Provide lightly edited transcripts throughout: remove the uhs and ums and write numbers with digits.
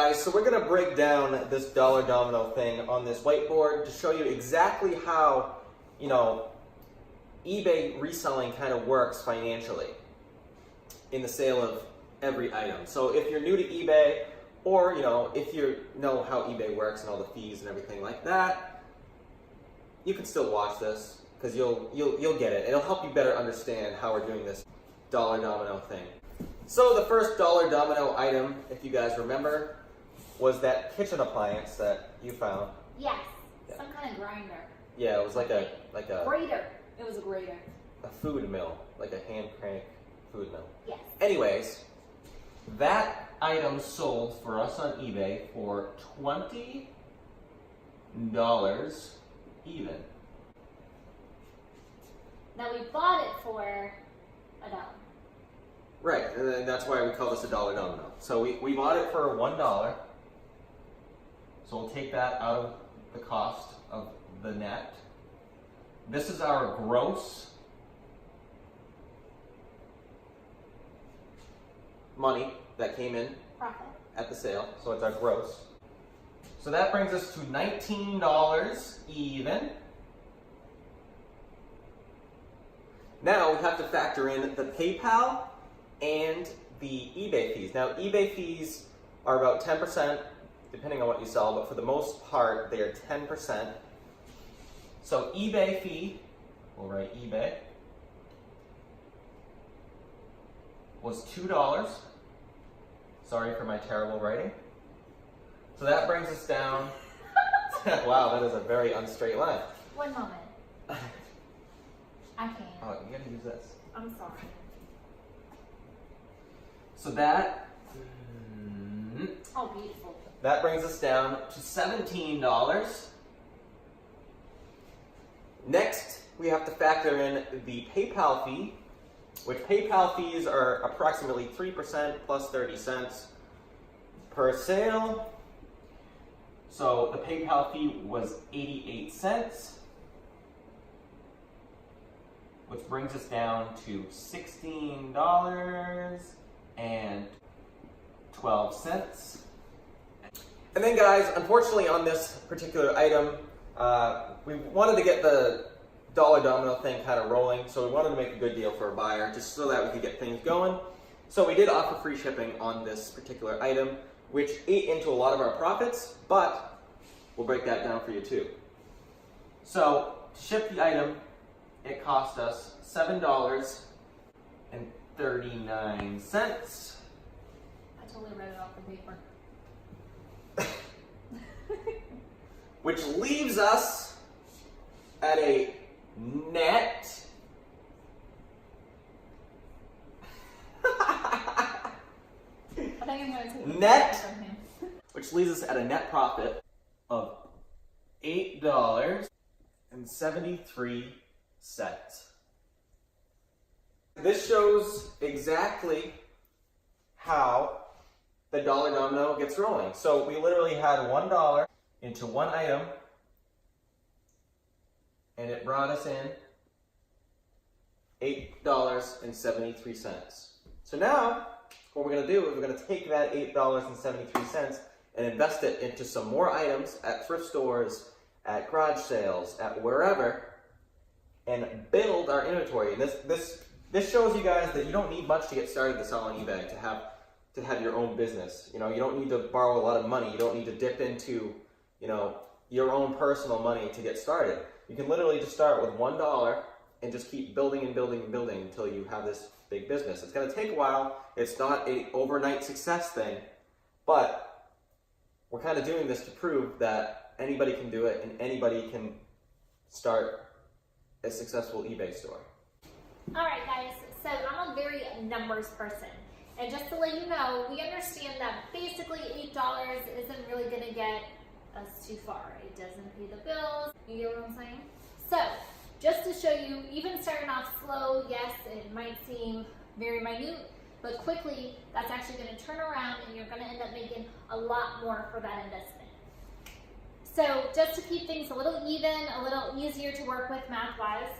guys, so we're going to break down this dollar domino thing on this whiteboard to show you exactly how, eBay reselling kind of works financially in the sale of every item. So if you're new to eBay, or if you know how eBay works and all the fees and everything like that, you can still watch this because you'll get it. It'll help you better understand how we're doing this dollar domino thing. So the first dollar domino item, if you guys remember, was that kitchen appliance that you found. Yes, some kind of grinder. Yeah, it was like a grater. It was a grater. A food mill, like a hand crank food mill. Yes. Anyways, that item sold for us on eBay for $20 even. Now we bought it for $1. Right, and then that's why we call this a dollar domino. So we bought it for $1. So we'll take that out of the cost of the net. This is our gross money that came in Profit at the sale. So it's our gross. So that brings us to $19 even. Now we have to factor in the PayPal and the eBay fees. Now eBay fees are about 10%, depending on what you sell, but for the most part, they are 10%. So eBay fee, we'll write eBay, was $2. Sorry for my terrible writing. So that brings us down, wow, that is a very unstraight line. One moment. I can't. Oh, you gotta use this. I'm sorry. So that, Oh, beautiful. that brings us down to $17. Next, we have to factor in the PayPal fee, which PayPal fees are approximately 3% plus 30 cents per sale. So the PayPal fee was 88 cents, which brings us down to $16.12. And then guys, unfortunately on this particular item, we wanted to get the dollar domino thing kind of rolling, so we wanted to make a good deal for a buyer just so that we could get things going. So we did offer free shipping on this particular item, which ate into a lot of our profits, but we'll break that down for you too. So to ship the item, it cost us $7.39. I totally read it off the paper. Which leaves us at a net I think I'm going to take net, from him. which leaves us at a net profit of $8.73. This shows exactly how the dollar domino gets rolling. So we literally had $1 into one item, and it brought us in $8.73. So now, what we're going to do is we're going to take that $8.73 and invest it into some more items at thrift stores, at garage sales, at wherever, and build our inventory. And this shows you guys that you don't need much to get started to sell on eBay to have your own business. You don't need to borrow a lot of money. You don't need to dip into, your own personal money to get started. You can literally just start with $1 and just keep building and building and building until you have this big business. It's going to take a while. It's not an overnight success thing, but we're kind of doing this to prove that anybody can do it and anybody can start a successful eBay store. Alright guys, so I'm a very numbers person. And just to let you know, we understand that basically $8 isn't really going to get us too far. It doesn't pay the bills. You get what I'm saying? So, just to show you, even starting off slow, yes, it might seem very minute, but quickly, that's actually going to turn around and you're going to end up making a lot more for that investment. So, just to keep things a little even, a little easier to work with math-wise,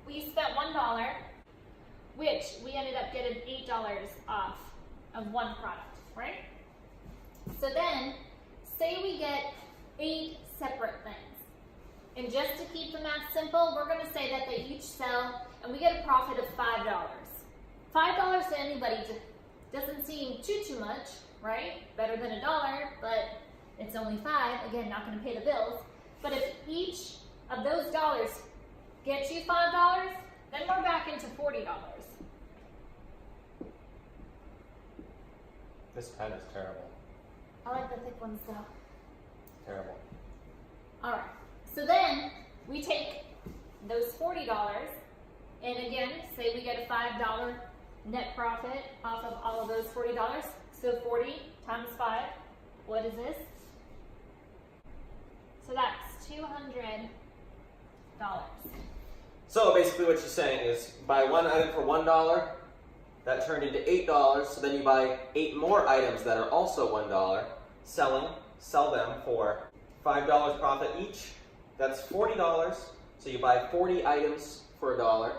we spent $1, which we ended up getting $8 off of one product, right? So then, say we get 8 separate things. And just to keep the math simple, we're going to say that they each sell and we get a profit of $5. $5 to anybody doesn't seem too much, right? Better than $1, but it's only 5. Again, not going to pay the bills. But if each of those dollars gets you $5, then we're back into $40. This pen is terrible. I like the thick ones though. Terrible. All right. So then we take those $40, and again, say we get a $5 net profit off of all of those $40. So 40 times 5, what is this? So that's $200. So basically what she's saying is buy one item for $1, that turned into $8, so then you buy 8 more items that are also $1, sell them for $5 profit each. That's $40, so you buy 40 items for $1,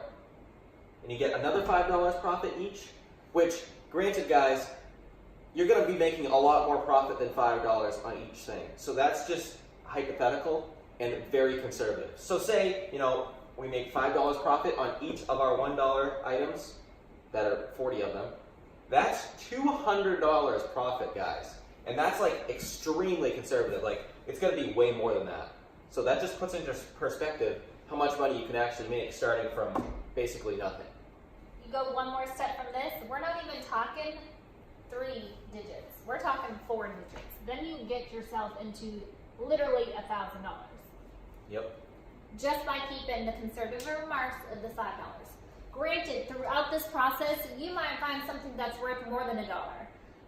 and you get another $5 profit each, which, granted guys, you're going to be making a lot more profit than $5 on each thing. So that's just hypothetical and very conservative. So say, we make $5 profit on each of our $1 items, that are 40 of them. That's $200 profit, guys. And that's like extremely conservative. Like, it's going to be way more than that. So that just puts into perspective how much money you can actually make starting from basically nothing. You go one more step from this, we're not even talking 3 digits. We're talking 4 digits. Then you get yourself into literally $1,000. Yep. Just by keeping the conservative remarks of the $5. Granted, throughout this process, you might find something that's worth more than $1.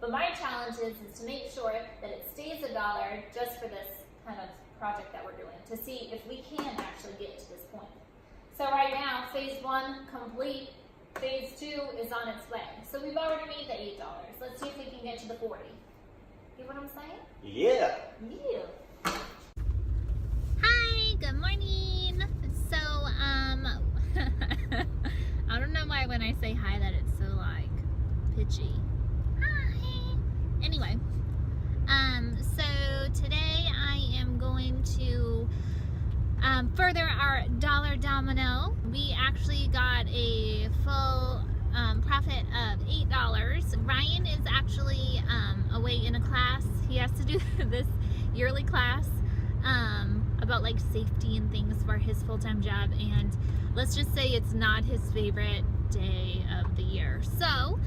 But my challenge is to make sure that it stays $1 just for this kind of project that we're doing, to see if we can actually get to this point. So right now, phase 1 complete, phase 2 is on its way. So we've already made the $8. Let's see if we can get to the 40. You know what I'm saying? Yeah. Yeah. Hi, good morning. So, I don't know why when I say hi that it's so like pitchy. Hi. Anyway, so today I am going to further our dollar domino. We actually got a full profit of $8. Ryan is actually away in a class. He has to do this yearly class about like safety and things for his full-time job, and let's just say it's not his favorite day of the year. So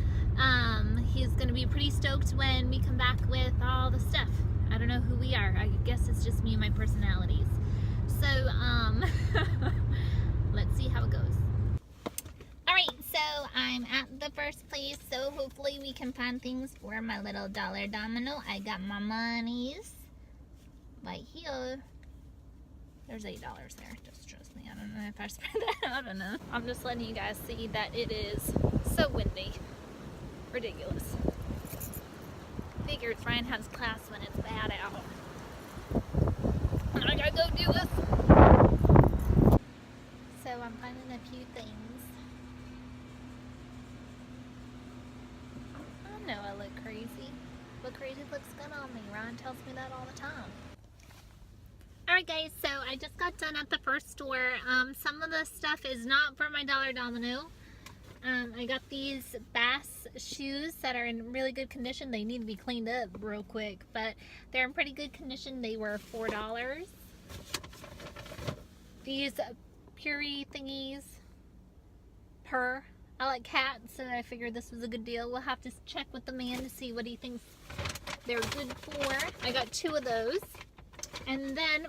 he's gonna be pretty stoked when we come back with all the stuff. I don't know who we are. I guess it's just me and my personalities. So let's see how it goes. Alright, so I'm at the first place, so hopefully we can find things for my little dollar domino. I got my monies right here. There's $8 there. Just trust me. I don't know if I spread that out or not. I'm just letting you guys see that it is so windy. Ridiculous. Figures Ryan has class when it's bad out. I gotta go do this. So I'm finding a few things. I know I look crazy, but crazy looks good on me. Ryan tells me that all the time. Alright guys, so I just got done at the first store. Some of the stuff is not for my dollar domino. I got these Bass shoes that are in really good condition. They need to be cleaned up real quick, but they're in pretty good condition. They were $4. These Puree thingies, I like cats, so I figured this was a good deal. We'll have to check with the man to see what he thinks they're good for. I got 2 of those. And then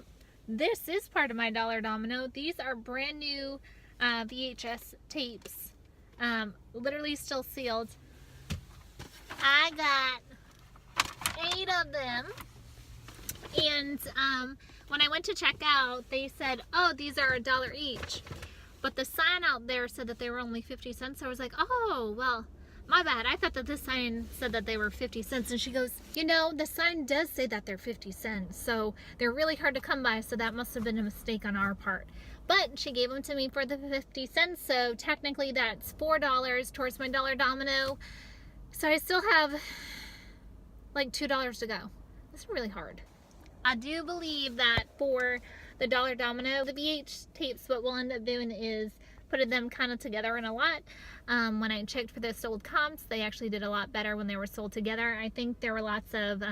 this is part of my dollar domino. These are brand new VHS tapes, literally still sealed. I got 8 of them, and when I went to check out, they said, oh, these are $1 each, but the sign out there said that they were only 50 cents. So I was like, oh, well, my bad. I thought that this sign said that they were 50 cents. And she goes, the sign does say that they're 50 cents. So they're really hard to come by. So that must have been a mistake on our part. But she gave them to me for the 50 cents. So technically that's $4 towards my dollar domino. So I still have like $2 to go. It's really hard. I do believe that for the Dollar Domino, the VH tapes, what we'll end up doing is putting them kind of together in a lot. When I checked for the sold comps, they actually did a lot better when they were sold together. I think there were lots of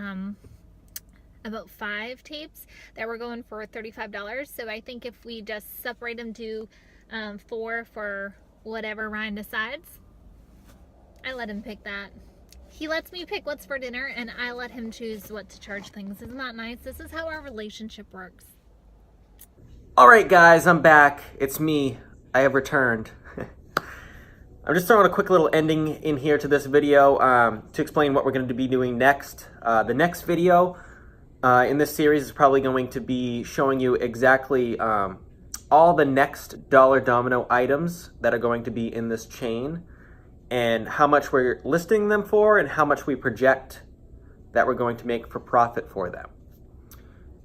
about 5 tapes that were going for $35. So I think if we just separate them to 4 for whatever Ryan decides, I let him pick that. He lets me pick what's for dinner, and I let him choose what to charge things. Isn't that nice? This is how our relationship works. All right, guys, I'm back. It's me. I have returned. I'm just throwing a quick little ending in here to this video to explain what we're going to be doing next. The next video in this series is probably going to be showing you exactly all the next Dollar Domino items that are going to be in this chain, and how much we're listing them for and how much we project that we're going to make for profit for them.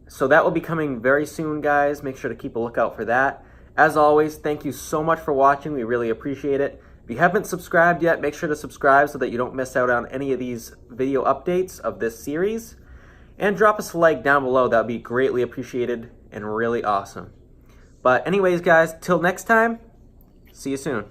So that will be coming very soon, guys. Make sure to keep a lookout for that. As always, thank you so much for watching. We really appreciate it. If you haven't subscribed yet, make sure to subscribe so that you don't miss out on any of these video updates of this series. And drop us a like down below. That would be greatly appreciated and really awesome. But anyways, guys, till next time, see you soon.